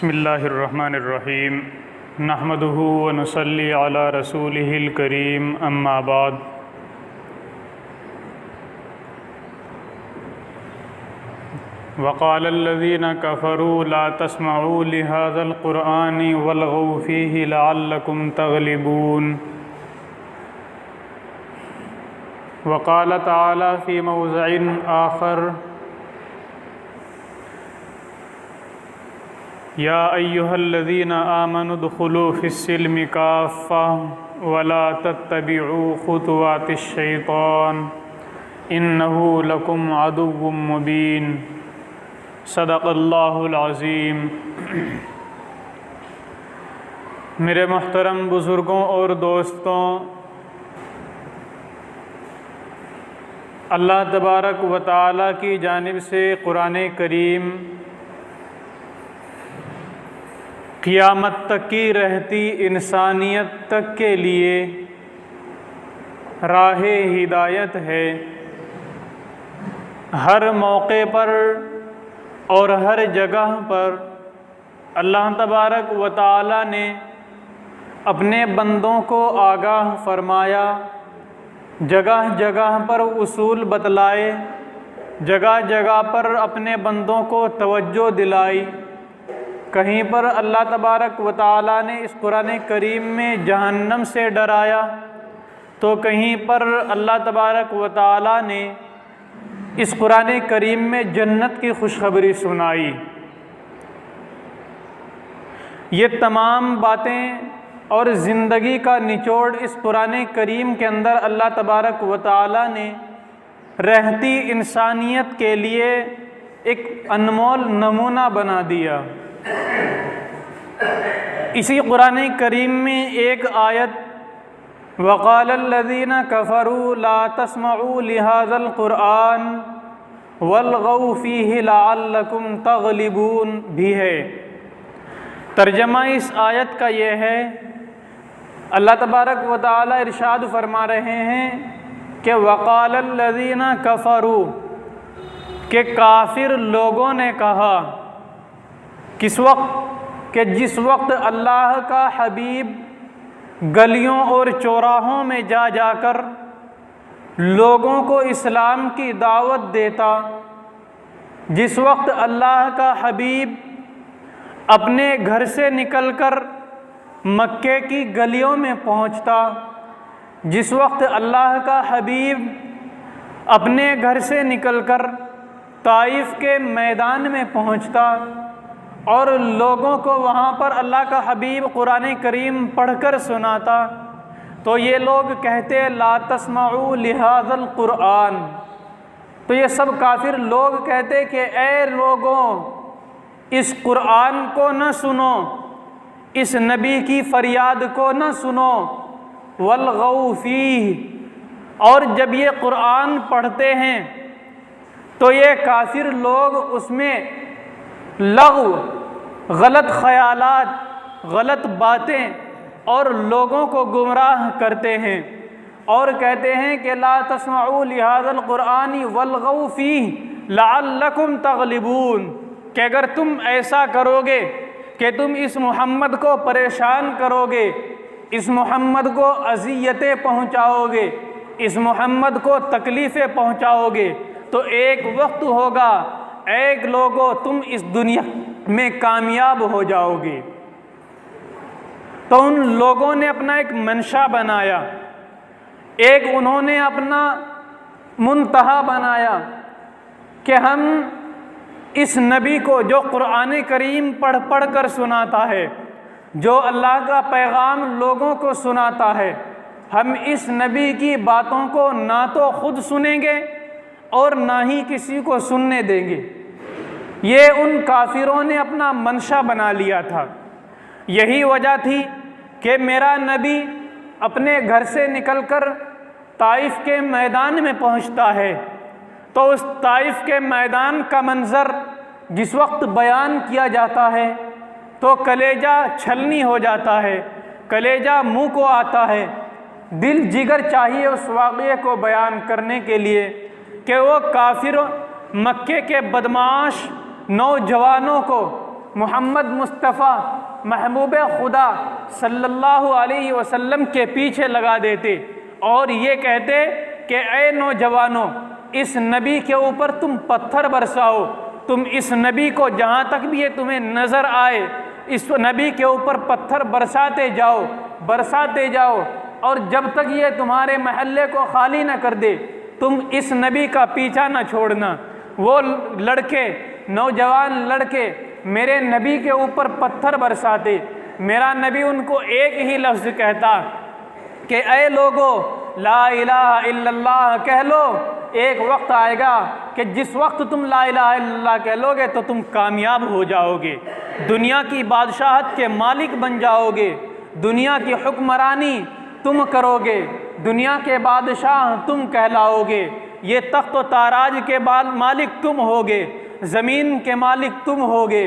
बिस्मिल्लाहिर्रहमानिर्रहीम नहमदुहु व नुसल्ली अला रसूलिहिल करीम अम्मा बाद। वक़ालल्लज़ीना कफ़रू ला तस्मऊ लिहाज़ल क़ुरआनि वल्ग़ौ फ़ीहि लअल्लकुम तग़लिबून। वक़ाल तआला फ़ी मौज़िइन आख़र या अय्युहल्लज़ीना आमनु दुख़ुलू फ़िस्सिल्मि काफ़्फ़ा वला तत्तबिऊ ख़ुतुवातिश्शैतान इन्नहु लकुम अदुव्वुम मुबीन। सदक़ल्लाहुल अज़ीम। मेरे मोहतरम बुज़ुर्गों और दोस्तों, अल्लाह तबारक व तआला की जानिब से कुरान करीम क़ियामत तक की रहती इंसानियत तक के लिए राहे हिदायत है। हर मौके पर और हर जगह पर अल्लाह तबारक व तआला ने अपने बंदों को आगाह फरमाया, जगह जगह पर उसूल बतलाए, जगह जगह पर अपने बंदों को तवज्जो दिलाई। कहीं पर अल्लाह तबारक व तआला ने इस कुरान करीम में जहन्नम से डराया, तो कहीं पर अल्लाह तबारक व तआला ने इस कुरान करीम में जन्नत की खुशखबरी सुनाई। ये तमाम बातें और ज़िंदगी का निचोड़ इस कुरान करीम के अंदर अल्लाह तबारक व तआला ने रहती इंसानियत के लिए एक अनमोल नमूना बना दिया। इसी कुरान करीम में एक आयत वक़ालल्लज़ीना कफ़रू ला तस्मऊ लिहाज़ल क़ुरआन वल्ग़ौ फ़ीहि लअल्लकुम तग़लिबून भी है। तर्जमा इस आयत का ये है, अल्लाह तबारक व तआला इरशाद फरमा रहे हैं कि वक़ालल्लज़ीना कफ़रू के काफिर लोगों ने कहा। किस वक्त? कि जिस वक्त अल्लाह का हबीब गलियों और चौराहों में जा जाकर लोगों को इस्लाम की दावत देता, जिस वक्त अल्लाह का हबीब अपने घर से निकलकर मक्के की गलियों में पहुंचता, जिस वक्त अल्लाह का हबीब अपने घर से निकलकर ताइफ के मैदान में पहुंचता और लोगों को वहाँ पर अल्लाह का हबीब कुरान करीम पढ़कर सुनाता, तो ये लोग कहते ला तस्मऊ लिहाज़ल क़ुरआन। तो ये सब काफिर लोग कहते कि ए लोगों, इस कुरान को न सुनो, इस नबी की फरियाद को न सुनो, वल्ग़ौ फ़ीहि, और जब ये कुरान पढ़ते हैं तो ये काफिर लोग उसमें लग़्व, गलत ख़यालात, गलत बातें और लोगों को गुमराह करते हैं और कहते हैं कि ला तस्मऊ लिहाज़ल क़ुरआनि वल्ग़ौ फ़ीहि लअल्लकुम तग़लिबून, कि अगर तुम ऐसा करोगे कि तुम इस मोहम्मद को परेशान करोगे, इस मोहम्मद को अज़ियतें पहुँचाओगे, इस मोहम्मद को तकलीफ़ें पहुँचाओगे, तो एक वक्त होगा एक लोगों तुम इस दुनिया में कामयाब हो जाओगे। तो उन लोगों ने अपना एक मंशा बनाया, एक उन्होंने अपना मुंतहा बनाया कि हम इस नबी को जो कुरान करीम पढ़ पढ़ कर सुनाता है, जो अल्लाह का पैगाम लोगों को सुनाता है, हम इस नबी की बातों को ना तो खुद सुनेंगे और ना ही किसी को सुनने देंगे। ये उन काफिरों ने अपना मंशा बना लिया था। यही वजह थी कि मेरा नबी अपने घर से निकलकर ताइफ के मैदान में पहुंचता है, तो उस ताइफ के मैदान का मंज़र जिस वक्त बयान किया जाता है तो कलेजा छलनी हो जाता है, कलेजा मुंह को आता है, दिल जिगर चाहिए उस वाक़ये को बयान करने के लिए कि वो काफिर मक्के के बदमाश नौजवानों को मोहम्मद मुस्तफ़ा महबूब खुदा सल्लल्लाहु अलैहि वसल्लम के पीछे लगा देते और ये कहते कि ऐ नौजवानों, इस नबी के ऊपर तुम पत्थर बरसाओ, तुम इस नबी को जहाँ तक भी ये तुम्हें नज़र आए इस नबी के ऊपर पत्थर बरसाते जाओ और जब तक ये तुम्हारे महल्ले को खाली ना कर दे तुम इस नबी का पीछा ना छोड़ना। वो लड़के, नौजवान लड़के मेरे नबी के ऊपर पत्थर बरसाते, मेरा नबी उनको एक ही लफ्ज़ कहता कि ऐ लोगो ला इलाहा इल्लल्लाह कह लो। एक वक्त आएगा कि जिस वक्त तुम ला इलाहा इल्लल्लाह कह लोगे तो तुम कामयाब हो जाओगे, दुनिया की बादशाहत के मालिक बन जाओगे, दुनिया की हुक्मरानी तुम करोगे, दुनिया के बादशाह तुम कहलाओगे, ये तख्त व ताराज के मालिक तुम होगे, ज़मीन के मालिक तुम होगे।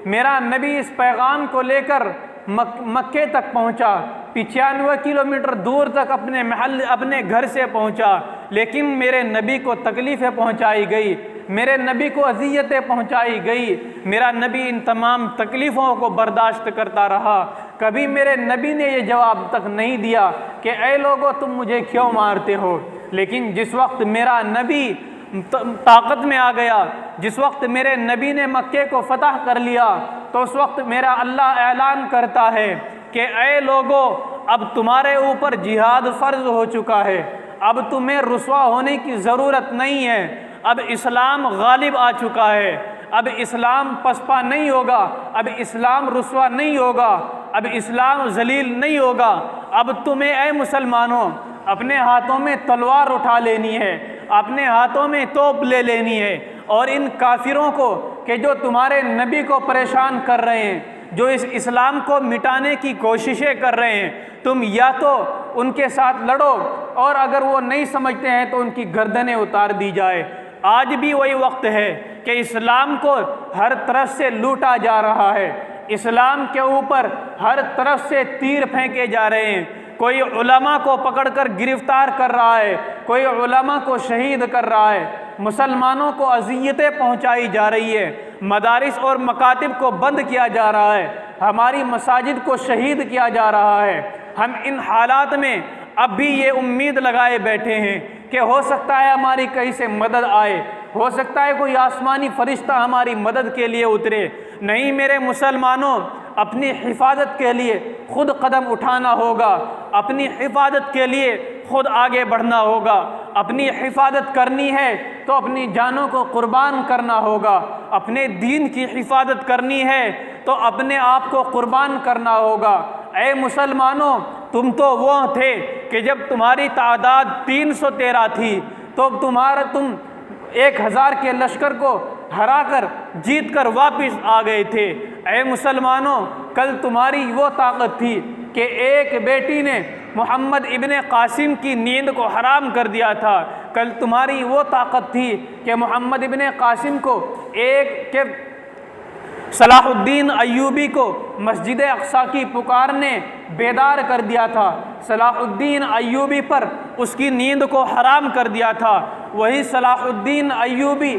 मेरा नबी इस पैगाम को लेकर मक्के तक पहुंचा, 95 किलोमीटर दूर तक अपने घर से पहुंचा, लेकिन मेरे नबी को तकलीफ़ें पहुंचाई गई, मेरे नबी को अज़ियतें पहुंचाई गई। मेरा नबी इन तमाम तकलीफ़ों को बर्दाश्त करता रहा। कभी मेरे नबी ने ये जवाब तक नहीं दिया कि ऐ लोगों तुम मुझे क्यों मारते हो। लेकिन जिस वक्त मेरा नबी ताकत में आ गया, जिस वक्त मेरे नबी ने मक्के को फतह कर लिया, तो उस वक्त मेरा अल्लाह ऐलान करता है कि ऐ लोगों, अब तुम्हारे ऊपर जिहाद फ़र्ज हो चुका है, अब तुम्हें रुसवा होने की ज़रूरत नहीं है, अब इस्लाम गालिब आ चुका है, अब इस्लाम पसपा नहीं होगा, अब इस्लाम रुसवा नहीं होगा, अब इस्लाम जलील नहीं होगा। अब तुम्हें ऐ मुसलमानों अपने हाथों में तलवार उठा लेनी है, अपने हाथों में तोप ले लेनी है और इन काफिरों को कि जो तुम्हारे नबी को परेशान कर रहे हैं, जो इस इस्लाम को मिटाने की कोशिशें कर रहे हैं, तुम या तो उनके साथ लड़ो और अगर वो नहीं समझते हैं तो उनकी गर्दनें उतार दी जाए। आज भी वही वक्त है कि इस्लाम को हर तरफ से लूटा जा रहा है, इस्लाम के ऊपर हर तरफ से तीर फेंके जा रहे हैं। कोई उलमा को पकड़कर गिरफ्तार कर रहा है, कोई उलमा को शहीद कर रहा है, मुसलमानों को अज़ियतें पहुंचाई जा रही है, मदारिस और मकातिब को बंद किया जा रहा है, हमारी मसाजिद को शहीद किया जा रहा है। हम इन हालात में अब भी ये उम्मीद लगाए बैठे हैं कि हो सकता है हमारी कहीं से मदद आए, हो सकता है कोई आसमानी फरिश्ता हमारी मदद के लिए उतरे। नहीं मेरे मुसलमानों, अपनी हिफाजत के लिए खुद कदम उठाना होगा, अपनी हिफाजत के लिए खुद आगे बढ़ना होगा। अपनी हिफाजत करनी है तो अपनी जानों को कुर्बान करना होगा, अपने दीन की हिफाजत करनी है तो अपने आप को कुर्बान करना होगा। ऐ मुसलमानों, तुम तो वो थे कि जब तुम्हारी तादाद 313 थी तो तुम 1000 के लश्कर को हराकर जीत कर वापिस आ गए थे। ऐ मुसलमानों, कल तुम्हारी वो ताकत थी कि एक बेटी ने मोहम्मद इब्ने कासिम की नींद को हराम कर दिया था। कल तुम्हारी वो ताकत थी कि मोहम्मद इब्ने कासिम को सलाहुद्दीन अय्यूबी को मस्जिद अक्सा की पुकार ने बेदार कर दिया था, सलाहुद्दीन अय्यूबी पर उसकी नींद को हराम कर दिया था। वही सलाहुद्दीन अय्यूबी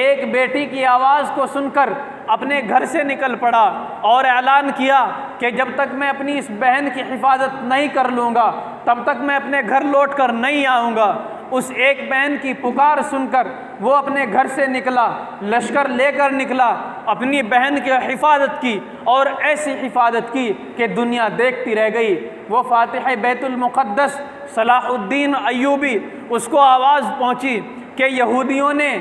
एक बेटी की आवाज़ को सुनकर अपने घर से निकल पड़ा और ऐलान किया कि जब तक मैं अपनी इस बहन की हिफाजत नहीं कर लूँगा तब तक मैं अपने घर लौट कर नहीं आऊँगा। उस एक बहन की पुकार सुनकर वो अपने घर से निकला, लश्कर लेकर निकला, अपनी बहन की हिफाजत की और ऐसी हिफाजत की कि दुनिया देखती रह गई। वो फातिह बैतुल मुक़द्दस सलाहुद्दीन अय्यूबी, उसको आवाज़ पहुँची कि यहूदियों ने,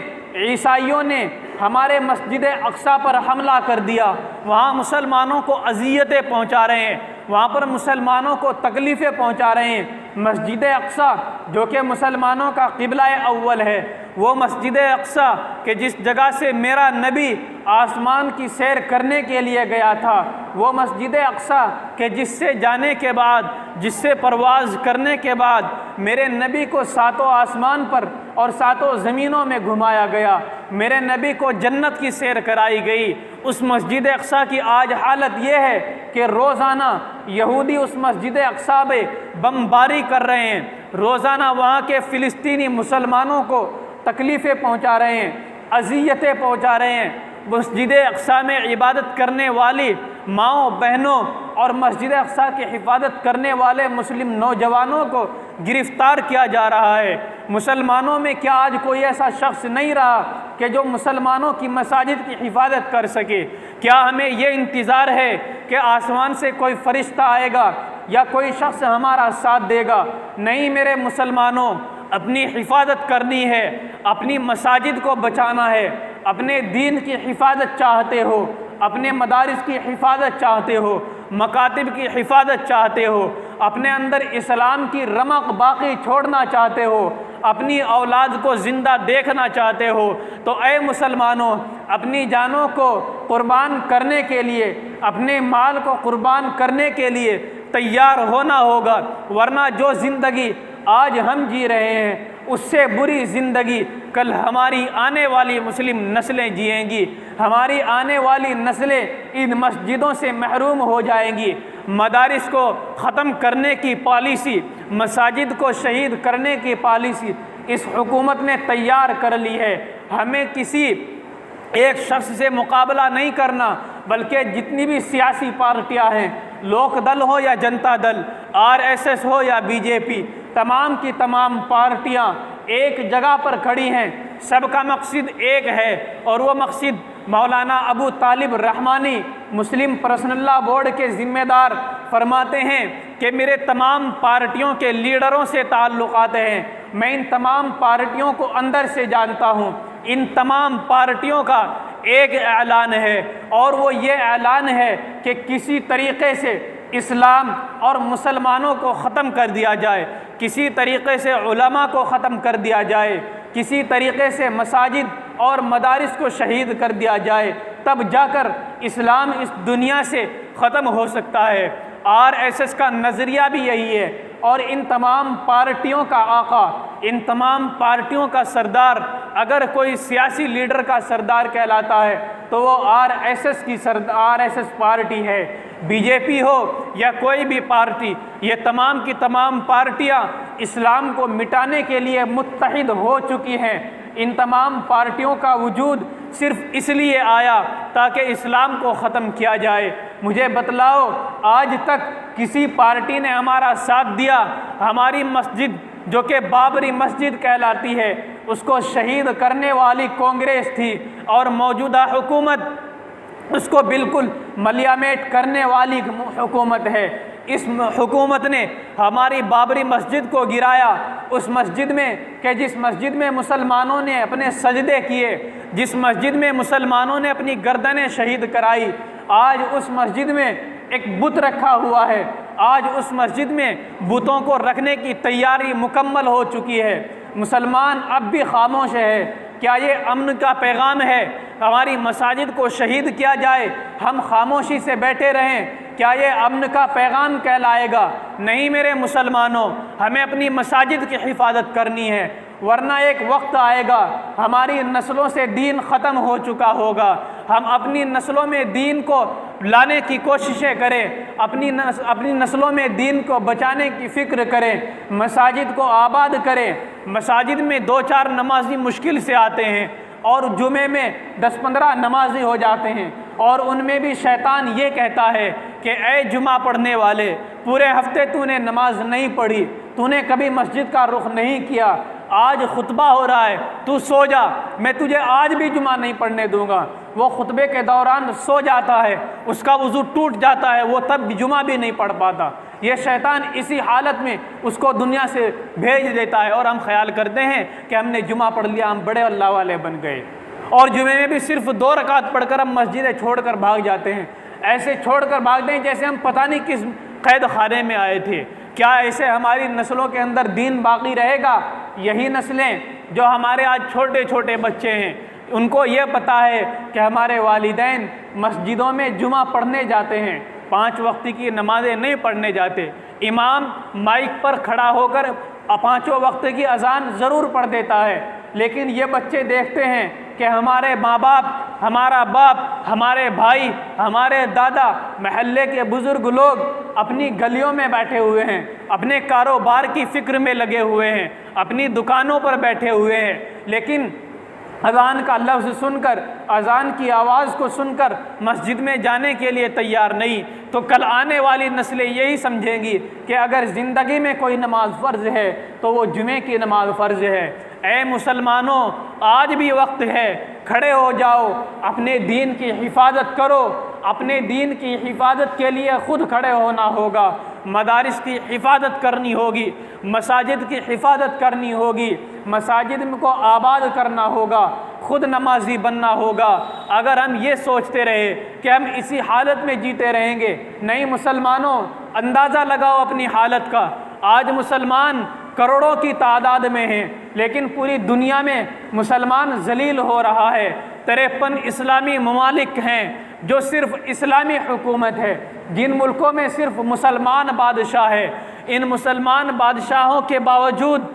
ईसाइयों ने हमारे मस्जिद अक्सा पर हमला कर दिया, वहाँ मुसलमानों को अज़ियतें पहुँचा रहे हैं, वहाँ पर मुसलमानों को तकलीफ़ें पहुँचा रहे हैं। मस्जिद अक्सा जो कि मुसलमानों का क़िबला अव्वल है, वो मस्जिद अक्सा कि जिस जगह से मेरा नबी आसमान की सैर करने के लिए गया था, वो मस्जिद अक्सा कि जिससे जाने के बाद, जिससे परवाज़ करने के बाद मेरे नबी को सातों आसमान पर और सातों ज़मीनों में घुमाया गया, मेरे नबी को जन्नत की सैर कराई गई। उस मस्जिद अक्सा की आज हालत ये है कि रोज़ाना यहूदी उस मस्जिद अक्सा में बमबारी कर रहे हैं, रोज़ाना वहाँ के फ़िलिस्तीनी मुसलमानों को तकलीफ़ें पहुँचा रहे हैं, अज़ियतें पहुँचा रहे हैं। मस्जिद अक़सा में इबादत करने वाली माओ बहनों और मस्जिद अक़सा की हिफाजत करने वाले मुस्लिम नौजवानों को गिरफ़्तार किया जा रहा है। मुसलमानों में क्या आज कोई ऐसा शख्स नहीं रहा कि जो मुसलमानों की मसाजिद की हिफाजत कर सके? क्या हमें ये इंतज़ार है कि आसमान से कोई फ़रिश्ता आएगा या कोई शख्स हमारा साथ देगा? नहीं मेरे मुसलमानों, अपनी हिफाजत करनी है, अपनी मसाजिद को बचाना है। अपने दीन की हिफाजत चाहते हो, अपने मदारिस की हिफाजत चाहते हो, मकातिब की हिफाजत चाहते हो, अपने अंदर इस्लाम की रमक बाकी छोड़ना चाहते हो, अपनी औलाद को ज़िंदा देखना चाहते हो, तो ऐ मुसलमानों, अपनी जानों को कुर्बान करने के लिए, अपने माल को कुर्बान करने के लिए तैयार होना होगा। वरना जो ज़िंदगी आज हम जी रहे हैं उससे बुरी ज़िंदगी कल हमारी आने वाली मुस्लिम नस्लें जिएंगी। हमारी आने वाली नस्लें इन मस्जिदों से महरूम हो जाएंगी। मदारिस को ख़त्म करने की पॉलिसी, मसाजिद को शहीद करने की पॉलिसी इस हुकूमत ने तैयार कर ली है। हमें किसी एक शख्स से मुकाबला नहीं करना, बल्कि जितनी भी सियासी पार्टियां हैं, लोक दल हो या जनता दल, आरएसएस हो या बीजेपी, तमाम की तमाम पार्टियां एक जगह पर खड़ी हैं। सबका मकसद एक है और वो मकसद मौलाना अबू तालिब रहमानी मुस्लिम पर्सनल लॉ बोर्ड के ज़िम्मेदार फरमाते हैं कि मेरे तमाम पार्टियों के लीडरों से ताल्लुकात हैं। मैं इन तमाम पार्टियों को अंदर से जानता हूँ। इन तमाम पार्टियों का एक ऐलान है और वो ये ऐलान है कि किसी तरीक़े से इस्लाम और मुसलमानों को ख़त्म कर दिया जाए, किसी तरीक़े से उलमा को ख़त्म कर दिया जाए, किसी तरीक़े से मसाजिद और मदारिस को शहीद कर दिया जाए, तब जाकर इस्लाम इस दुनिया से ख़त्म हो सकता है। आरएसएस का नज़रिया भी यही है और इन तमाम पार्टियों का आका, इन तमाम पार्टियों का सरदार अगर कोई सियासी लीडर का सरदार कहलाता है तो वो आरएसएस पार्टी है। बीजेपी हो या कोई भी पार्टी, ये तमाम की तमाम पार्टियां इस्लाम को मिटाने के लिए मुत्तहिद हो चुकी हैं। इन तमाम पार्टियों का वजूद सिर्फ इसलिए आया ताकि इस्लाम को ख़त्म किया जाए। मुझे बतलाओ, आज तक किसी पार्टी ने हमारा साथ दिया? हमारी मस्जिद जो कि बाबरी मस्जिद कहलाती है, उसको शहीद करने वाली कांग्रेस थी और मौजूदा हुकूमत उसको बिल्कुल मलियामेट करने वाली हुकूमत है। इस हुकूमत ने हमारी बाबरी मस्जिद को गिराया, उस मस्जिद में कि जिस मस्जिद में मुसलमानों ने अपने सजदे किए, जिस मस्जिद में मुसलमानों ने अपनी गर्दनें शहीद कराई, आज उस मस्जिद में एक बुत रखा हुआ है। आज उस मस्जिद में बुतों को रखने की तैयारी मुकम्मल हो चुकी है। मुसलमान अब भी खामोश है। क्या ये अमन का पैगाम है? हमारी मसाजिद को शहीद किया जाए, हम खामोशी से बैठे रहें, क्या ये अमन का पैगाम कहलाएगा? नहीं मेरे मुसलमानों, हमें अपनी मसाजिद की हिफाजत करनी है, वरना एक वक्त आएगा हमारी नस्लों से दीन ख़त्म हो चुका होगा। हम अपनी नस्लों में दीन को लाने की कोशिशें करें, अपनी नस्लों में दीन को बचाने की फ़िक्र करें, मसाजिद को आबाद करें। मसाजिद में 2-4 नमाजी मुश्किल से आते हैं और जुमे में 10-15 नमाजी हो जाते हैं और उनमें भी शैतान ये कहता है कि ऐ जुमा पढ़ने वाले, पूरे हफ्ते तूने नमाज नहीं पढ़ी, तूने कभी मस्जिद का रुख नहीं किया, आज खुतबा हो रहा है, तू सो जा, मैं तुझे आज भी जुमा नहीं पढ़ने दूंगा। वो खुतबे के दौरान सो जाता है, उसका वज़ू टूट जाता है, वो तब जुमा भी नहीं पढ़ पाता। ये शैतान इसी हालत में उसको दुनिया से भेज देता है और हम ख्याल करते हैं कि हमने जुमा पढ़ लिया, हम बड़े अल्लाह वाले बन गए, और जुमे में भी सिर्फ 2 रकात पढ़कर हम मस्जिदें छोड़कर भाग जाते हैं। ऐसे छोड़कर भागते हैं जैसे हम पता नहीं किस कैद खाने में आए थे। क्या ऐसे हमारी नस्लों के अंदर दीन बाकी रहेगा? यही नस्लें जो हमारे आज छोटे छोटे बच्चे हैं, उनको ये पता है कि हमारे वालिदैन मस्जिदों में जुमा पढ़ने जाते हैं, 5 वक्त की नमाज़ें नहीं पढ़ने जाते। इमाम माइक पर खड़ा होकर 5 वक्त की अजान ज़रूर पढ़ देता है, लेकिन ये बच्चे देखते हैं कि हमारे माँ बाप, हमारा बाप, हमारे भाई, हमारे दादा, महल्ले के बुज़ुर्ग लोग अपनी गलियों में बैठे हुए हैं, अपने कारोबार की फ़िक्र में लगे हुए हैं, अपनी दुकानों पर बैठे हुए हैं, लेकिन अज़ान का लफ्ज़ सुनकर, अज़ान की आवाज़ को सुनकर मस्जिद में जाने के लिए तैयार नहीं, तो कल आने वाली नस्लें यही समझेंगी कि अगर ज़िंदगी में कोई नमाज फ़र्ज़ है तो वो जुमे की नमाज फ़र्ज़ है। ए मुसलमानों, आज भी वक्त है, खड़े हो जाओ, अपने दीन की हिफाजत करो। अपने दीन की हिफाजत के लिए ख़ुद खड़े होना होगा, मदारिस की हिफाजत करनी होगी, मसाजिद की हिफाजत करनी होगी, मसाजिद को आबाद करना होगा, ख़ुद नमाजी बनना होगा। अगर हम ये सोचते रहे कि हम इसी हालत में जीते रहेंगे, नहीं मुसलमानों, अंदाज़ा लगाओ अपनी हालत का। आज मुसलमान करोड़ों की तादाद में हैं, लेकिन पूरी दुनिया में मुसलमान जलील हो रहा है। 53 इस्लामी ममालिक हैं जो सिर्फ़ इस्लामी हुकूमत है, जिन मुल्कों में सिर्फ़ मुसलमान बादशाह है। इन मुसलमान बादशाहों के बावजूद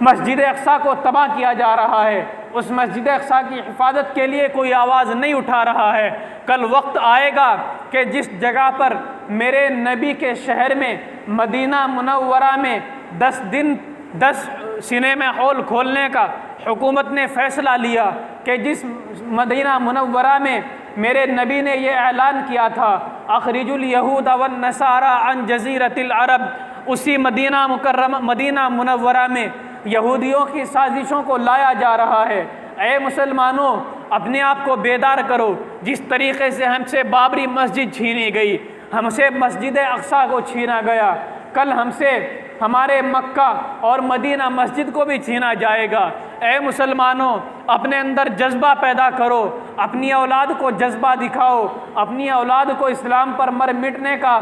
मस्जिद अक़सा को तबाह किया जा रहा है। उस मस्जिद अक़सा की हिफाजत के लिए कोई आवाज़ नहीं उठा रहा है। कल वक्त आएगा कि जिस जगह पर मेरे नबी के शहर में मदीना मुनव्वरा में 10 सिनेमा हॉल खोलने का हुकूमत ने फ़ैसला लिया, कि जिस मदीना मुनव्वरा में मेरे नबी ने यह ऐलान किया था, अखरिजुल यहूद वन नसारा अन जज़ीरतिल अरब, उसी मदीना मुनव्वरा में यहूदियों की साजिशों को लाया जा रहा है। ऐ मुसलमानों, अपने आप को बेदार करो। जिस तरीक़े से हमसे बाबरी मस्जिद छीनी गई, हमसे मस्जिद अक़सा को छीना गया, कल हमसे हमारे मक्का और मदीना मस्जिद को भी छीना जाएगा। ऐ मुसलमानों, अपने अंदर जज्बा पैदा करो, अपनी औलाद को जज्बा दिखाओ, अपनी औलाद को इस्लाम पर मर मिटने का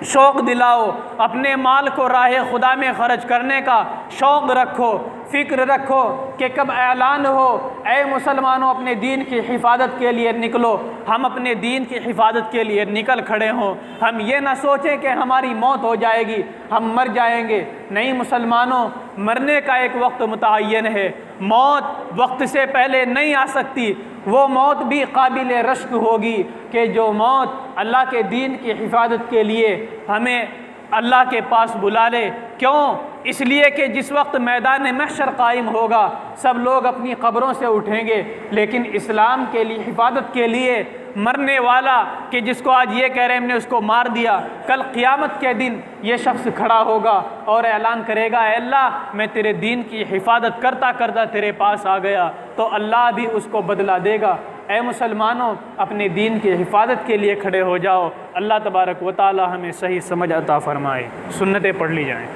शौक़ दिलाओ, अपने माल को राह खुदा में ख़र्च करने का शौक़ रखो, फ़िक्र रखो कि कब ऐलान हो। ऐ मुसलमानों, अपने दीन की हिफाजत के लिए निकलो। हम अपने दीन की हिफाजत के लिए निकल खड़े हों। हम ये ना सोचें कि हमारी मौत हो जाएगी, हम मर जाएंगे। नहीं मुसलमानों, मरने का एक वक्त मुतअय्यन है। मौत वक्त से पहले नहीं आ सकती। वो मौत भी काबिल रश्क होगी कि जो मौत अल्लाह के दीन की हिफाजत के लिए हमें अल्लाह के पास बुला ले। क्यों? इसलिए कि जिस वक्त मैदान महशर कायम होगा, सब लोग अपनी कब्रों से उठेंगे, लेकिन इस्लाम के लिए हिफाजत के लिए मरने वाला, कि जिसको आज ये कह रहे हैं हमने उसको मार दिया, कल क़ियामत के दिन ये शख्स खड़ा होगा और ऐलान करेगा, ऐ अल्लाह, मैं तेरे दीन की हिफाजत करता करता तेरे पास आ गया, तो अल्लाह भी उसको बदला देगा। ऐ मुसलमानों, अपने दीन की हिफाजत के लिए खड़े हो जाओ। अल्लाह तबारक व तआला हमें सही समझ अता फ़रमाए। सुन्नतें पढ़ ली जाएँ।